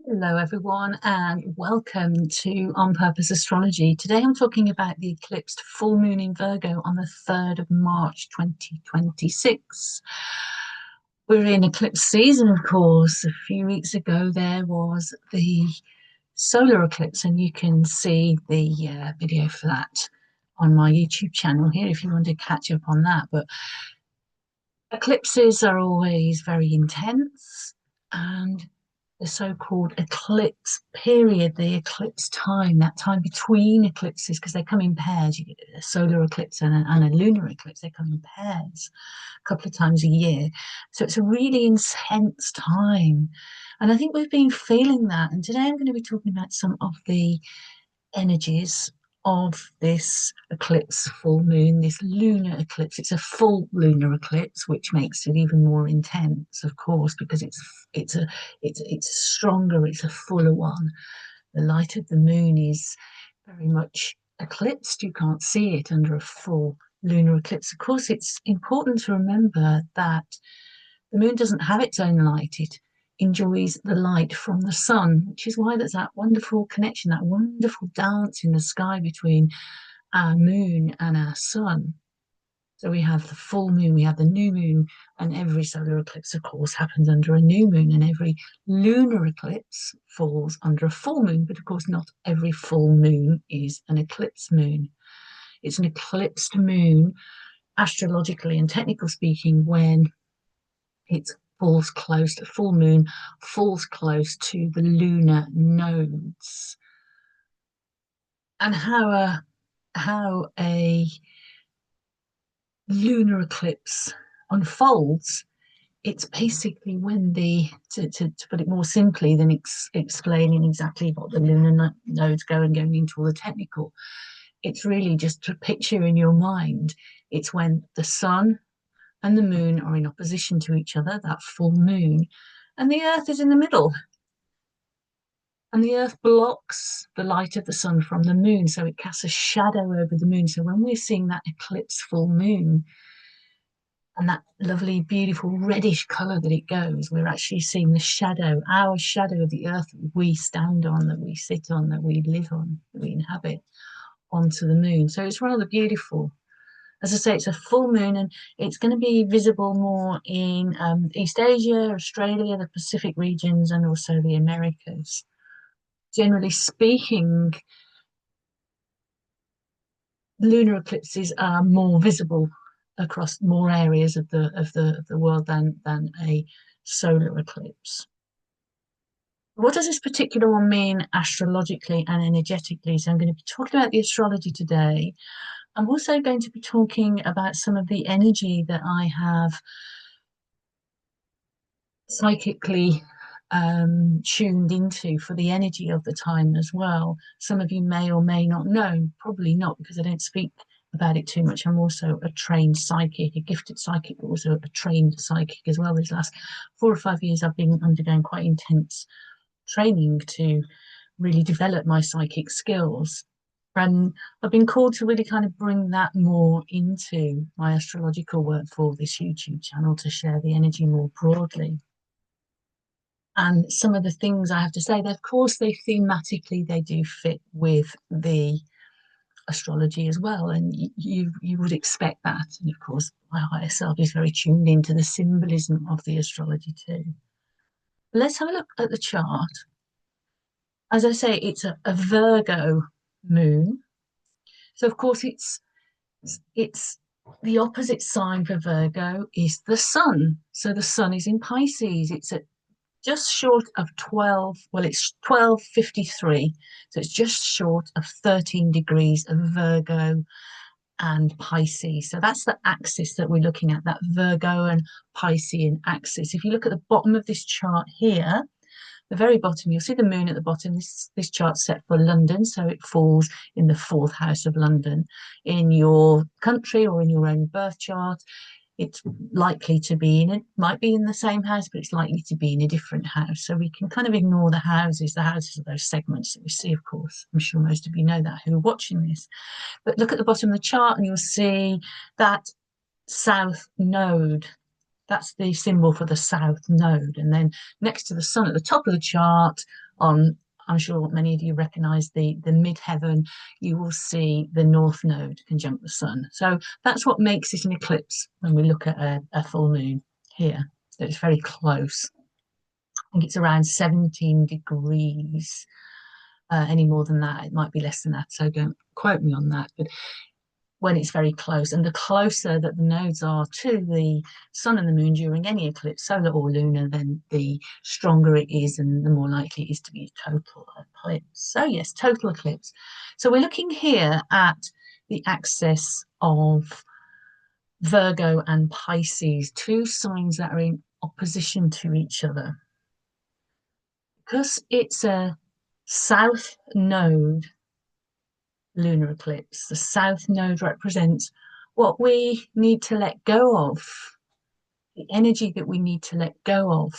Hello, everyone, and welcome to On Purpose Astrology. Today I'm talking about the eclipsed full moon in Virgo on the 3rd of March 2026. We're in eclipse season, of course. A few weeks ago, there was the solar eclipse, and you can see the video for that on my YouTube channel here if you want to catch up on that. But eclipses are always very intense, and the so-called eclipse period, the eclipse time, that time between eclipses, because they come in pairs. You get a solar eclipse and a lunar eclipse. They come in pairs a couple of times a year. So it's a really intense time. And I think we've been feeling that. And today I'm going to be talking about some of the energies of this eclipse full moon, this lunar eclipse. It's a full lunar eclipse, which makes it even more intense, of course, because it's stronger, it's a fuller one. The light of the moon is very much eclipsed. You can't see it under a full lunar eclipse. Of course, it's important to remember that the moon doesn't have its own light. It enjoys the light from the sun, which is why there's that wonderful connection, that wonderful dance in the sky between our moon and our sun. So we have the full moon, we have the new moon, and every solar eclipse, of course, happens under a new moon, and every lunar eclipse falls under a full moon. But of course, not every full moon is an eclipse moon. It's an eclipsed moon, astrologically and technical speaking, when it falls close, the full moon falls close to the lunar nodes. And how a lunar eclipse unfolds, it's basically when to put it more simply than explaining exactly what the lunar nodes going into all the technical, it's really just to picture in your mind, it's when the sun and the moon are in opposition to each other, that full moon, and the earth is in the middle. And the earth blocks the light of the sun from the moon, so it casts a shadow over the moon. So when we're seeing that eclipse full moon and that lovely, beautiful reddish colour that it goes, we're actually seeing the shadow, our shadow of the earth that we stand on, that we sit on, that we live on, that we inhabit onto the moon. So it's rather beautiful. As I say, it's a full moon, and it's going to be visible more in East Asia, Australia, the Pacific regions, and also the Americas. Generally speaking, lunar eclipses are more visible across more areas of the world than a solar eclipse. What does this particular one mean astrologically and energetically? So I'm going to be talking about the astrology today. I'm also going to be talking about some of the energy that I have psychically tuned into for the energy of the time as well. Some of you may or may not know, probably not, because I don't speak about it too much. I'm also a trained psychic, a gifted psychic, but also a trained psychic as well. These last 4 or 5 years, I've been undergoing quite intense training to really develop my psychic skills. And I've been called to really kind of bring that more into my astrological work for this YouTube channel to share the energy more broadly. And some of the things I have to say, of course, they thematically they do fit with the astrology as well, and you would expect that. And of course, my higher self is very tuned into the symbolism of the astrology too. Let's have a look at the chart. As I say, it's a Virgo moon, so of course it's the opposite sign for Virgo is the sun. So the sun is in Pisces. It's at just short of 12, well, it's 12:53, so it's just short of 13 degrees of Virgo and Pisces. So that's the axis that we're looking at, that Virgo and Piscean axis. If you look at the bottom of this chart here, the very bottom, you'll see the moon at the bottom. This chart's set for London, so it falls in the 4th house of London. In your country or in your own birth chart, it's likely to be might be in the same house, but it's likely to be in a different house. So we can kind of ignore the houses are those segments that we see, of course. I'm sure most of you know that who are watching this. But look at the bottom of the chart and you'll see that south node. That's the symbol for the south node. And then next to the sun at the top of the chart, on, I'm sure many of you recognize the midheaven, you will see the North Node conjunct the Sun. So that's what makes it an eclipse when we look at a full moon here. So it's very close. I think it's around 17 degrees. Any more than that, it might be less than that. So don't quote me on that. But when it's very close, and the closer that the nodes are to the sun and the moon during any eclipse, solar or lunar, then the stronger it is and the more likely it is to be a total eclipse. So yes, total eclipse. So we're looking here at the axis of Virgo and Pisces, two signs that are in opposition to each other. Because it's a south node lunar eclipse. The south node represents what we need to let go of, the energy that we need to let go of.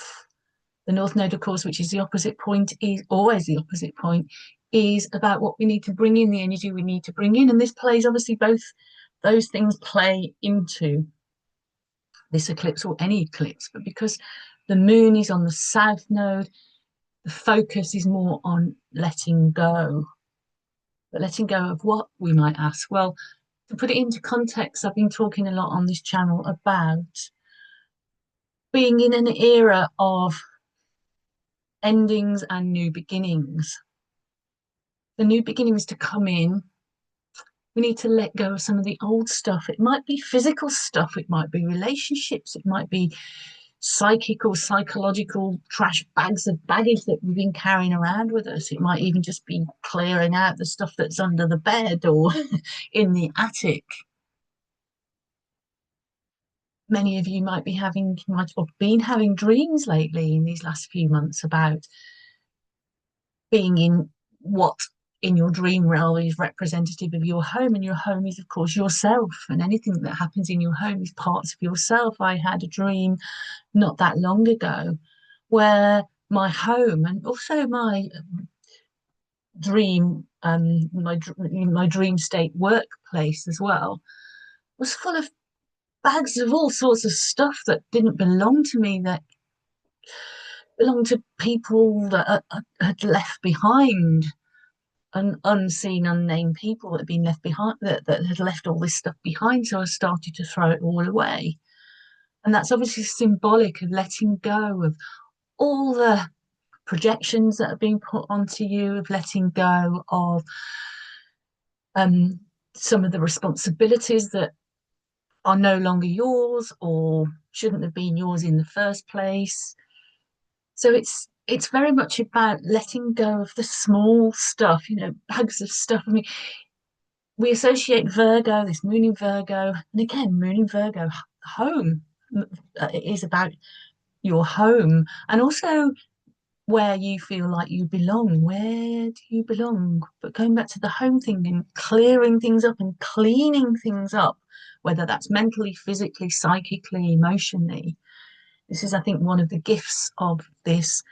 The north node, of course, which is the opposite point, is always the opposite point, is about what we need to bring in, the energy we need to bring in. And this plays, obviously, both those things play into this eclipse or any eclipse. But because the moon is on the south node, the focus is more on letting go. But letting go of what, we might ask? Well, to put it into context, I've been talking a lot on this channel about being in an era of endings and new beginnings. The new beginnings to come in, we need to let go of some of the old stuff. It might be physical stuff, it might be relationships, it might be psychic or psychological trash bags of baggage that we've been carrying around with us. It might even just be clearing out the stuff that's under the bed or in the attic. Many of you might be having, might have been having dreams lately in these last few months about being in what in your dream realm is representative of your home, and your home is, of course, yourself, and anything that happens in your home is parts of yourself. I had a dream not that long ago where my home and also my dream, my dream state workplace as well, was full of bags of all sorts of stuff that didn't belong to me, that belonged to people that had left behind, unseen, unnamed people that had been left behind, that had left all this stuff behind. So I started to throw it all away. And that's obviously symbolic of letting go of all the projections that are being put onto you, of letting go of some of the responsibilities that are no longer yours or shouldn't have been yours in the first place. So it's very much about letting go of the small stuff, bags of stuff. I mean, we associate Virgo, this moon in Virgo, and again, moon in Virgo, home. It is about your home and also where you feel like you belong. Where do you belong? But going back to the home thing and clearing things up and cleaning things up, whether that's mentally, physically, psychically, emotionally. This is, I think, one of the gifts of this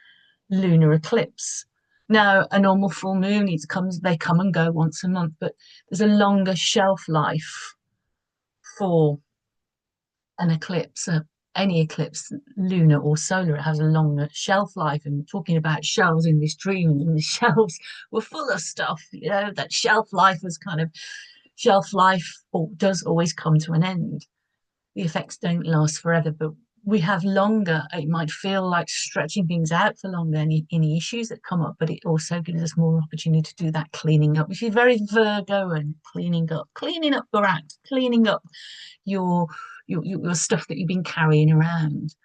lunar eclipse. Now, a normal full moon, they come and go once a month, but there's a longer shelf life for an eclipse. Any eclipse, lunar or solar, it has a longer shelf life. And talking about shelves in this dream, and the shelves were full of stuff. That shelf life was kind of shelf life, or does always come to an end. The effects don't last forever, but we have longer. It might feel like stretching things out for longer, any issues that come up, but it also gives us more opportunity to do that cleaning up, which is very Virgo, and cleaning up your act, cleaning up your stuff that you've been carrying around.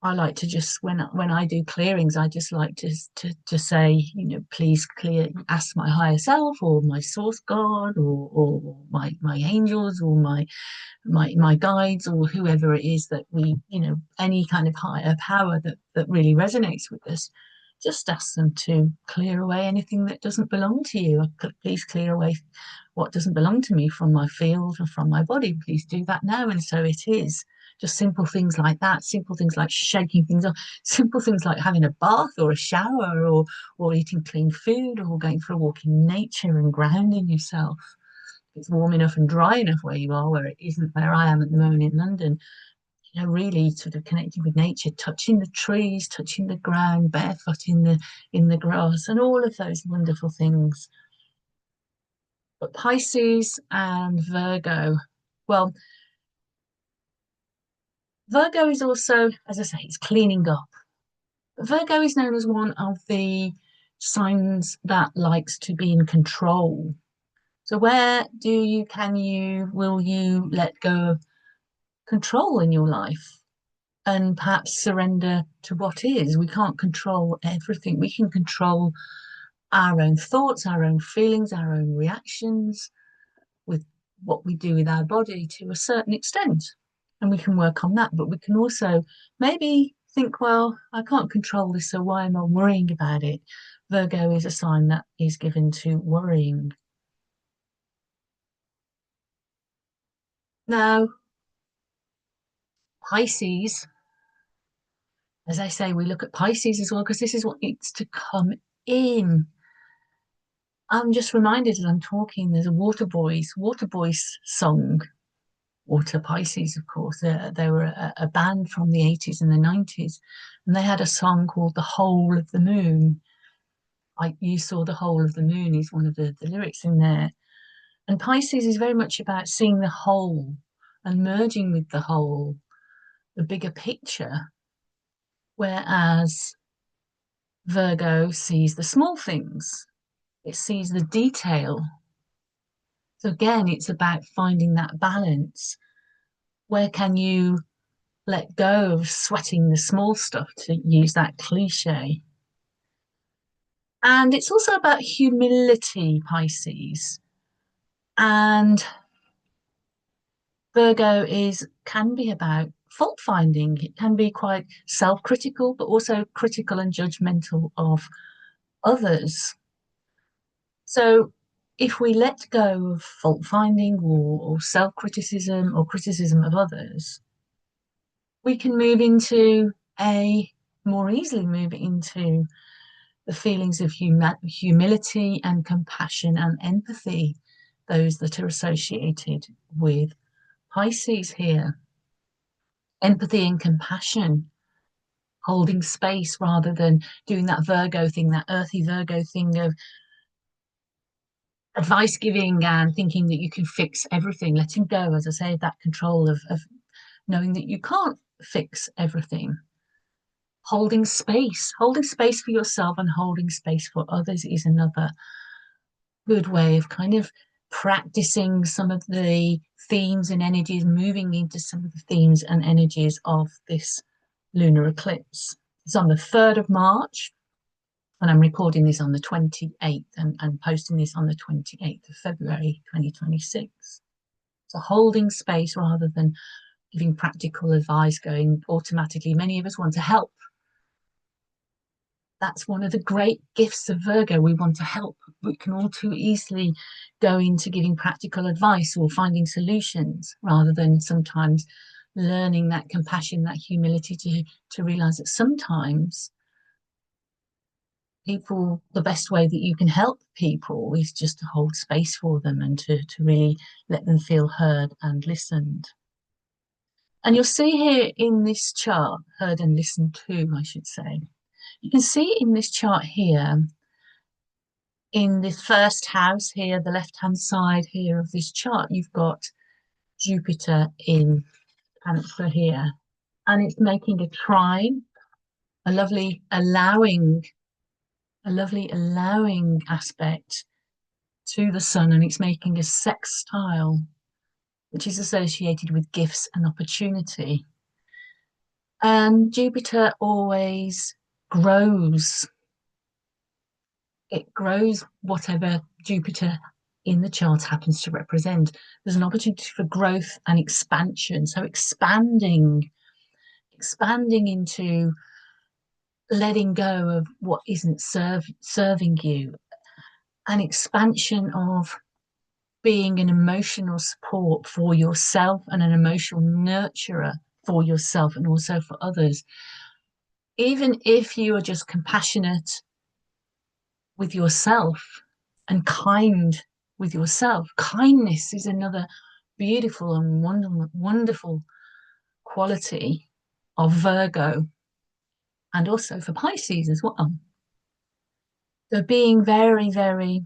I like to just, when I do clearings, I just like to say, please clear, ask my higher self or my source God or my angels or my guides or whoever it is that we, any kind of higher power that really resonates with us. Just ask them to clear away anything that doesn't belong to you. Please clear away what doesn't belong to me from my field and from my body. Please do that now. And so it is. Just simple things like that, simple things like shaking things off, simple things like having a bath or a shower or eating clean food or going for a walk in nature and grounding yourself. It's warm enough and dry enough where you are, where it isn't where I am at the moment in London. really sort of connecting with nature, touching the trees, touching the ground, barefoot in the grass, and all of those wonderful things. But Pisces and Virgo, well, Virgo is also, as I say, it's cleaning up. Virgo is known as one of the signs that likes to be in control. So where will you let go of control in your life and perhaps surrender to what is? We can't control everything. We can control our own thoughts, our own feelings, our own reactions with what we do with our body to a certain extent. And we can work on that, but we can also maybe think, well, I can't control this, so why am I worrying about it? Virgo is a sign that is given to worrying. Now, Pisces, as I say, we look at Pisces as well because this is what needs to come in. I'm just reminded as I'm talking, there's a Water Boys song, Water Pisces, of course. They were a band from the 80s and the 90s, and they had a song called The Whole of the Moon. You saw the whole of the moon is one of the lyrics in there. And Pisces is very much about seeing the whole and merging with the whole, the bigger picture, whereas Virgo sees the small things, it sees the detail. So again, it's about finding that balance. Where can you let go of sweating the small stuff, to use that cliche? And it's also about humility, Pisces. And Virgo is can be about fault finding. It can be quite self-critical, but also critical and judgmental of others. So if we let go of fault finding or self-criticism or criticism of others, we can move into a more easily move into the feelings of humility and compassion and empathy, those that are associated with Pisces here. Empathy and compassion, holding space rather than doing that Virgo thing, that earthy Virgo thing of advice giving and thinking that you can fix everything, letting go, as I say, that control of knowing that you can't fix everything. Holding space for yourself and holding space for others is another good way of kind of practicing some of the themes and energies, moving into some of the themes and energies of this lunar eclipse. It's on the 3rd of March, and I'm recording this on the 28th and posting this on the 28th of February 2026. So holding space rather than giving practical advice, going automatically. Many of us want to help. That's one of the great gifts of Virgo. We want to help. We can all too easily go into giving practical advice or finding solutions rather than sometimes learning that compassion, that humility to realize that sometimes people, the best way that you can help people is just to hold space for them and to really let them feel heard and listened. And you'll see here in this chart, heard and listened to, I should say, you can see in this chart here, in the first house here, the left-hand side here of this chart, you've got Jupiter in Cancer here, and it's making a trine, a lovely allowing aspect to the sun, and it's making a sextile, which is associated with gifts and opportunity. And Jupiter always grows. It grows whatever Jupiter in the chart happens to represent. There's an opportunity for growth and expansion. So expanding into letting go of what isn't serving you, an expansion of being an emotional support for yourself and an emotional nurturer for yourself and also for others. Even if you are just compassionate with yourself and kind with yourself, kindness is another beautiful and wonderful quality of Virgo and also for Pisces as well. So being very, very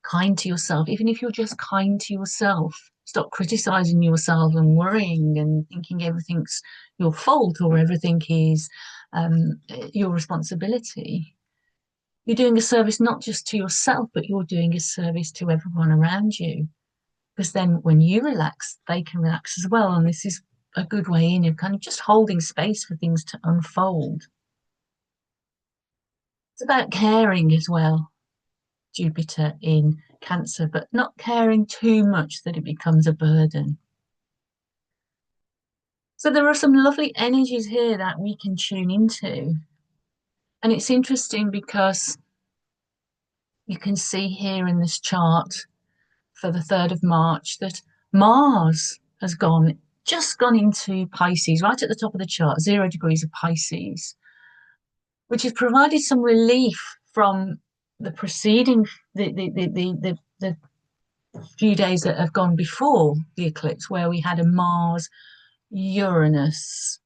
kind to yourself, even if you're just kind to yourself. Stop criticizing yourself and worrying and thinking everything's your fault or everything is your responsibility. You're doing a service not just to yourself, but you're doing a service to everyone around you. Because then when you relax, they can relax as well. And this is a good way in of kind of just holding space for things to unfold. It's about caring as well. Jupiter in Cancer, but not caring too much that it becomes a burden. So there are some lovely energies here that we can tune into. And it's interesting because you can see here in this chart for the 3rd of March that Mars has just gone into Pisces, right at the top of the chart, 0 degrees of Pisces, which has provided some relief from the preceding the few days that have gone before the eclipse, where we had a Mars Uranus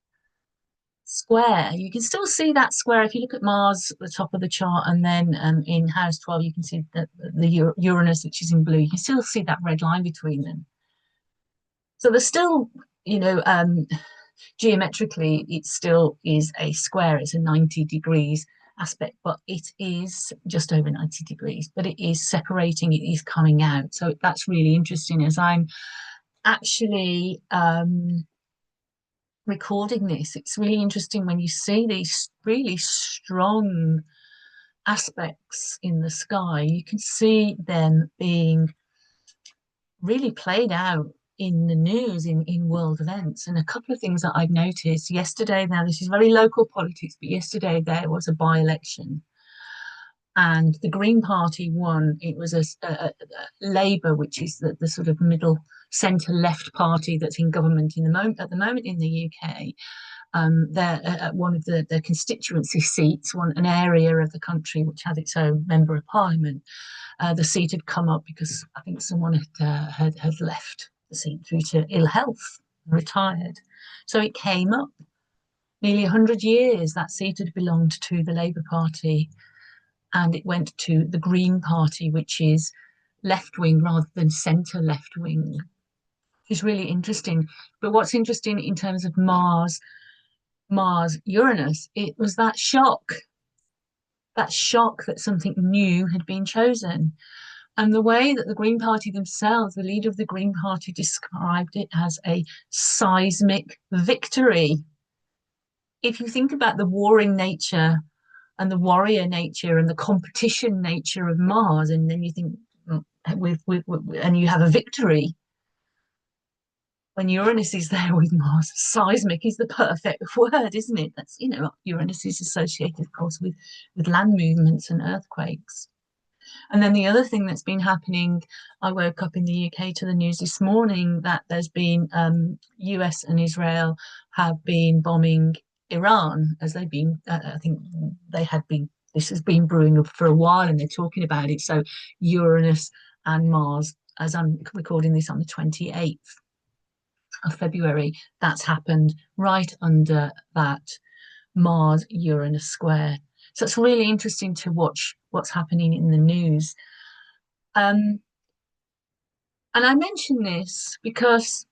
square. You can still see that square if you look at Mars at the top of the chart, and then in house 12 you can see the Uranus, which is in blue. You can still see that red line between them. So there's still, you know, geometrically it still is a square. It's a 90 degrees aspect, but it is just over 90 degrees, but it is separating, it is coming out. So that's really interesting as I'm actually recording this. It's really interesting when you see these really strong aspects in the sky. You can see them being really played out in the news, in world events. And a couple of things that I've noticed yesterday, now this is very local politics, but yesterday there was a by-election and the Green Party won. It was a Labour, which is the sort of middle centre left party that's in government at the moment in the UK. They're at one of the constituency seats, an area of the country which has its own member of parliament. The seat had come up because I think someone had left the seat due to ill health, retired. So it came up. Nearly 100 years that seat had belonged to the Labour Party, and it went to the Green Party, which is left wing rather than centre left wing, which is really interesting. But what's interesting in terms of Mars Uranus, it was that shock that something new had been chosen. And the way that the Green Party themselves, the leader of the Green Party, described it as a seismic victory. If you think about the warring nature and the warrior nature and the competition nature of Mars, and then you think and you have a victory when Uranus is there with Mars. Seismic is the perfect word, isn't it? That's, you know, Uranus is associated, of course, with land movements and earthquakes. And then the other thing that's been happening, I woke up in the UK to the news this morning that there's been US and Israel have been bombing Iran, as they've been, I think they had been, this has been brewing up for a while and they're talking about it. So Uranus and Mars, as I'm recording this on the 28th of February, that's happened right under that Mars Uranus square. So it's really interesting to watch what's happening in the news. And I mention this because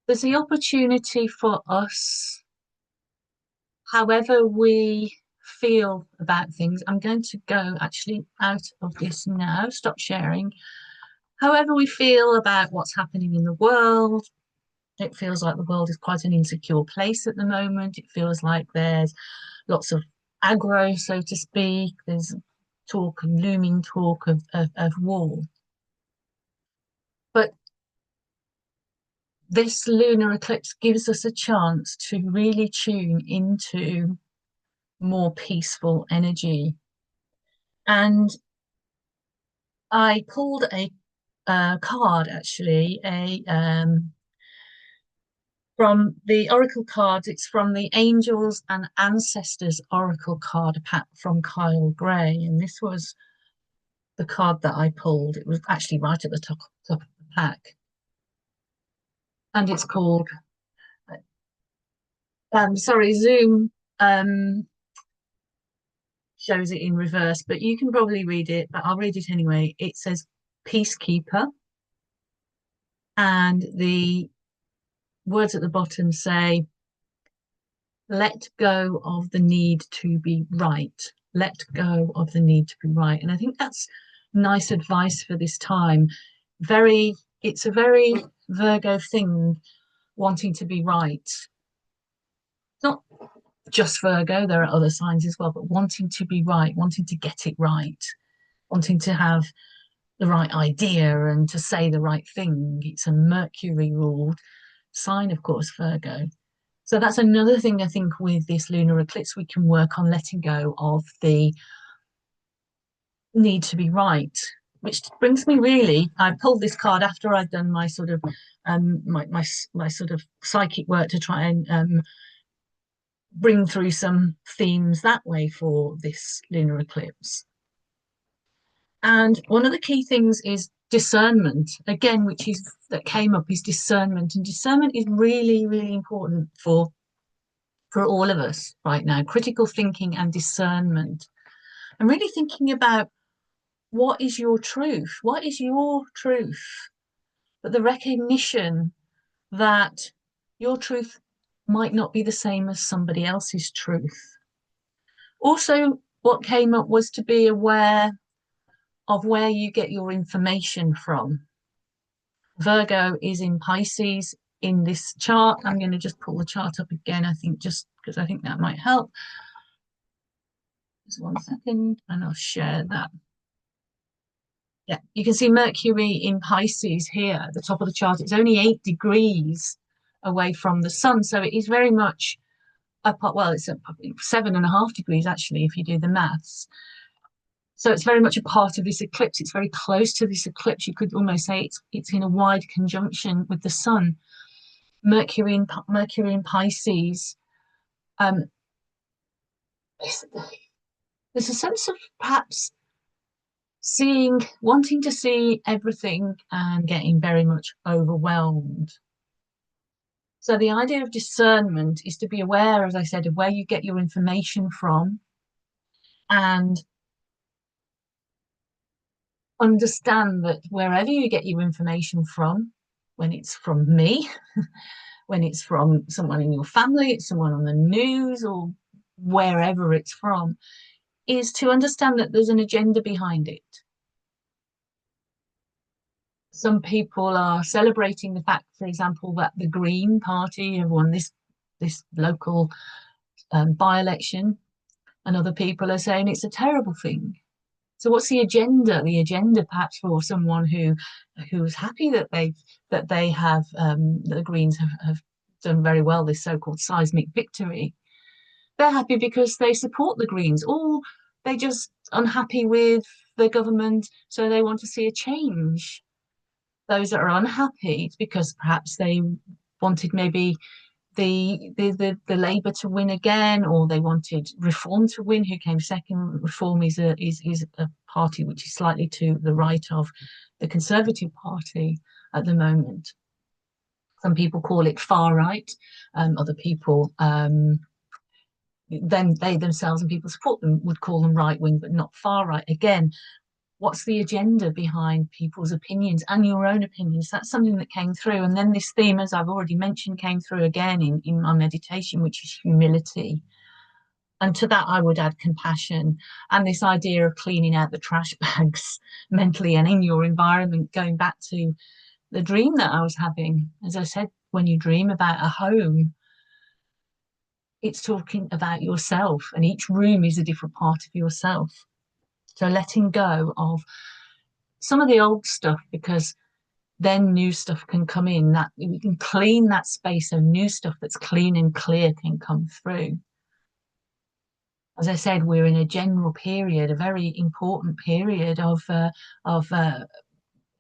there's the opportunity for us, however we feel about things. I'm going to go actually out of this now, stop sharing. However we feel about what's happening in the world, it feels like the world is quite an insecure place at the moment. It feels like there's lots of aggro, so to speak. There's talk and looming talk of war. But this lunar eclipse gives us a chance to really tune into more peaceful energy. And I pulled a card, actually, from the oracle cards. It's from the Angels and Ancestors oracle card from Kyle Gray, and this was the card that I pulled. It was actually right at the top of the pack. and it's called, sorry, Zoom um, shows it in reverse, but you can probably read it, but I'll read it anyway. It says Peacekeeper, and the words at the bottom say, let go of the need to be right. Let go of the need to be right. And I think that's nice advice for this time. It's a very Virgo thing, wanting to be right. Not just Virgo, there are other signs as well, but wanting to be right, wanting to get it right, wanting to have the right idea and to say the right thing. It's a Mercury ruled sign, of course, Virgo. So that's another thing I think with this lunar eclipse, we can work on letting go of the need to be right. Which brings me really, I pulled this card after I'd done my sort of my sort of psychic work to try and bring through some themes that way for this lunar eclipse. And one of the key things is discernment, again, which is that came up is discernment. And discernment is really, really important for all of us right now. Critical thinking and discernment. And really thinking about what is your truth? What is your truth? But the recognition that your truth might not be the same as somebody else's truth. Also, what came up was to be aware of where you get your information from. Virgo is in Pisces in this chart. I'm going to just pull the chart up again, I think, just because I think that might help. Just 1 second, and I'll share that. Yeah, you can see Mercury in Pisces here at the top of the chart. It's only 8 degrees away from the sun, so it is very much up. Well, it's at 7.5 degrees actually, if you do the maths. So it's very much a part of this eclipse. It's very close to this eclipse. You could almost say it's in a wide conjunction with the sun. Mercury in Pisces. There's a sense of perhaps wanting to see everything and getting very much overwhelmed. So the idea of discernment is to be aware, as I said, of where you get your information from and understand that wherever you get your information from, when it's from me, when it's from someone in your family, it's someone on the news or wherever it's from, is to understand that there's an agenda behind it. Some people are celebrating the fact, for example, that the Green Party have won this local by-election, and other people are saying it's a terrible thing. So what's the agenda? The agenda, perhaps, for someone who's happy that they have the Greens have done very well, this so-called seismic victory. They're happy because they support the Greens, or they're just unhappy with the government, so they want to see a change. Those that are unhappy, it's because perhaps they wanted maybe the Labour to win again, or they wanted Reform to win, who came second. Reform is a party which is slightly to the right of the Conservative Party at the moment. Some people call it far right, other people then they themselves and people support them would call them right wing, but not far right. Again, what's the agenda behind people's opinions and your own opinions? That's something that came through. And then this theme, as I've already mentioned, came through again in my meditation, which is humility. And to that, I would add compassion and this idea of cleaning out the trash bags mentally and in your environment, going back to the dream that I was having. As I said, when you dream about a home, it's talking about yourself, and each room is a different part of yourself. So letting go of some of the old stuff, because then new stuff can come in, that we can clean that space so new stuff that's clean and clear can come through. As I said, we're in a general period, a very important period of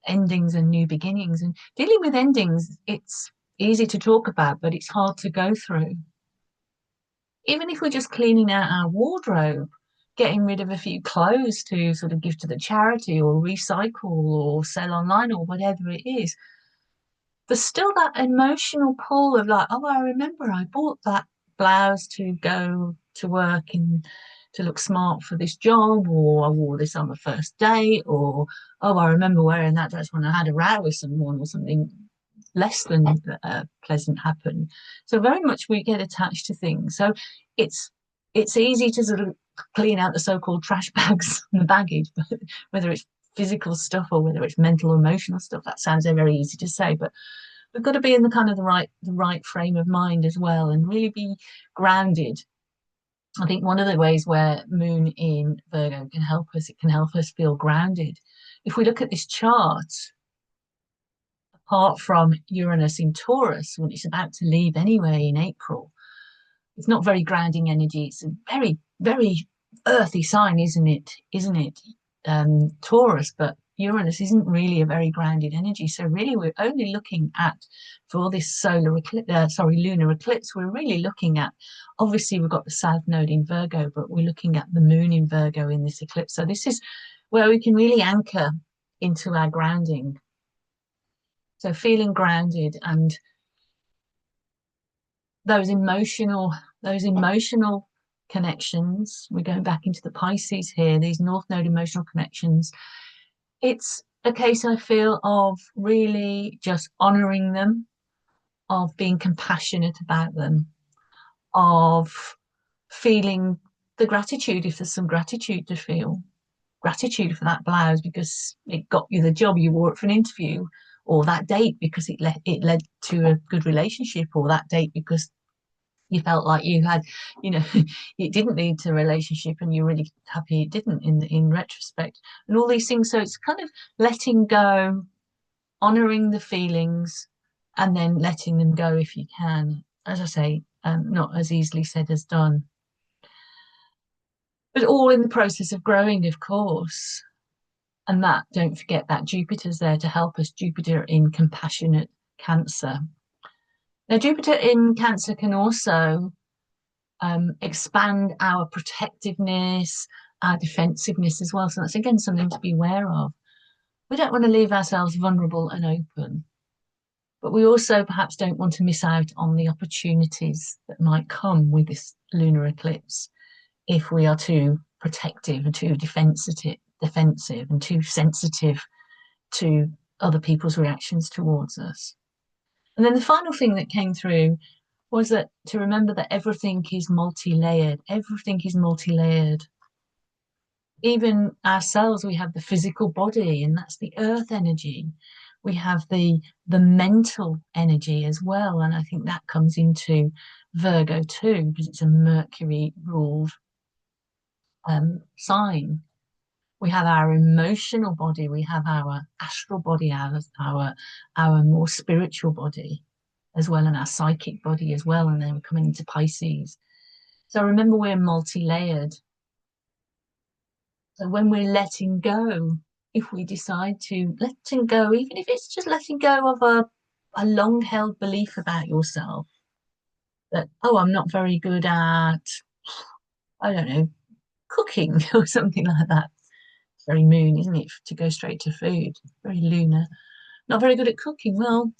endings and new beginnings. And dealing with endings, it's easy to talk about, but it's hard to go through. Even if we're just cleaning out our wardrobe, getting rid of a few clothes to sort of give to the charity or recycle or sell online or whatever it is, there's still that emotional pull of like, oh, I remember I bought that blouse to go to work and to look smart for this job, or I wore this on the first date, or oh, I remember wearing that dress when I had a row with someone or something less than pleasant happened. So very much we get attached to things. So it's it's easy to sort of clean out the so-called trash bags and the baggage, but whether it's physical stuff or whether it's mental or emotional stuff, that sounds very easy to say, but we've got to be in the kind of the right frame of mind as well and really be grounded. I think one of the ways where Moon in Virgo can help us, it can help us feel grounded. If we look at this chart, apart from Uranus in Taurus, when it's about to leave anyway in April, it's not very grounding energy. It's a very, very earthy sign, isn't it? Isn't it? Taurus, but Uranus isn't really a very grounded energy. So really, we're only looking at for this solar eclipse, lunar eclipse. We're really looking at. Obviously, we've got the South Node in Virgo, but we're looking at the Moon in Virgo in this eclipse. So this is where we can really anchor into our grounding. So feeling grounded and those emotional connections. We're going back into the Pisces here, these North Node emotional connections. It's a case, I feel, of really just honoring them, of being compassionate about them, of feeling the gratitude, if there's some gratitude to feel, gratitude for that blouse because it got you the job, you wore it for an interview, or that date because it led to a good relationship, or that date because you felt like you had, you know, it didn't lead to a relationship and you're really happy it didn't in retrospect, and all these things. So it's kind of letting go, honoring the feelings, and then letting them go if you can. As I say, not as easily said as done, but all in the process of growing, of course. And that, don't forget that Jupiter's there to help us. Jupiter in compassionate Cancer. Now, Jupiter in Cancer can also expand our protectiveness, our defensiveness as well. So that's again something to be aware of. We don't want to leave ourselves vulnerable and open, but we also perhaps don't want to miss out on the opportunities that might come with this lunar eclipse if we are too protective and too defensive and too sensitive to other people's reactions towards us. And then the final thing that came through was that to remember that everything is multi-layered. Everything is multi-layered. Even ourselves, we have the physical body, and that's the earth energy. We have the mental energy as well, and I think that comes into Virgo too, because it's a Mercury ruled sign. We have our emotional body, we have our astral body, our more spiritual body as well, and our psychic body as well, and then we're coming into Pisces. So remember, we're multi-layered. So when we're letting go, if we decide to letting go, even if it's just letting go of a long-held belief about yourself, that, oh, I'm not very good at, I don't know, cooking or something like that. It's very moon, isn't it, to go straight to food? Very lunar. Not very good at cooking. Well,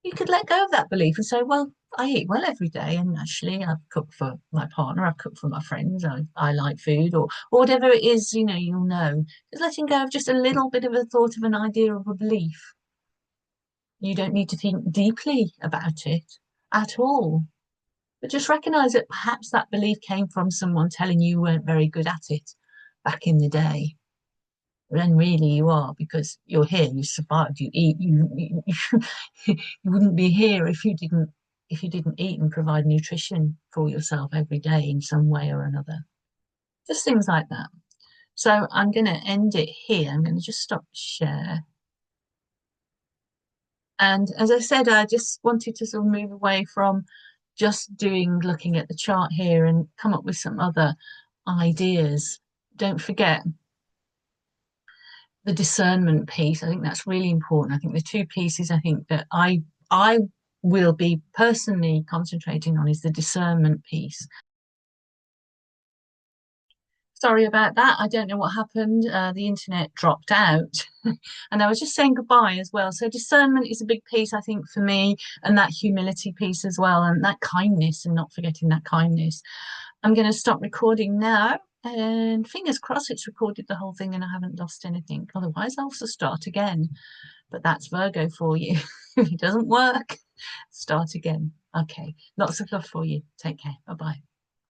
you could let go of that belief and say, well, I eat well every day, and actually I've cooked for my partner, I've cooked for my friends, I like food, or whatever it is, you'll know. Just letting go of just a little bit of a thought of an idea of a belief. You don't need to think deeply about it at all, but just recognize that perhaps that belief came from someone telling you weren't very good at it back in the day. Then really you are, because you're here, you survived, you eat, you wouldn't be here if you didn't eat and provide nutrition for yourself every day in some way or another. Just things like that. So I'm going to end it here. I'm going to just stop share. And as I said, I just wanted to sort of move away from just looking at the chart here and come up with some other ideas. Don't forget the discernment piece. I think that's really important. I think the two pieces I think that I will be personally concentrating on is the discernment piece. Sorry about that. I don't know what happened. The internet dropped out. And I was just saying goodbye as well. So, discernment is a big piece, I think, for me, and that humility piece as well, and that kindness, and not forgetting that kindness. I'm going to stop recording now. And fingers crossed it's recorded the whole thing and I haven't lost anything. Otherwise, I'll also start again. But that's Virgo for you. If it doesn't work, start again. Okay. Lots of love for you. Take care. Bye bye.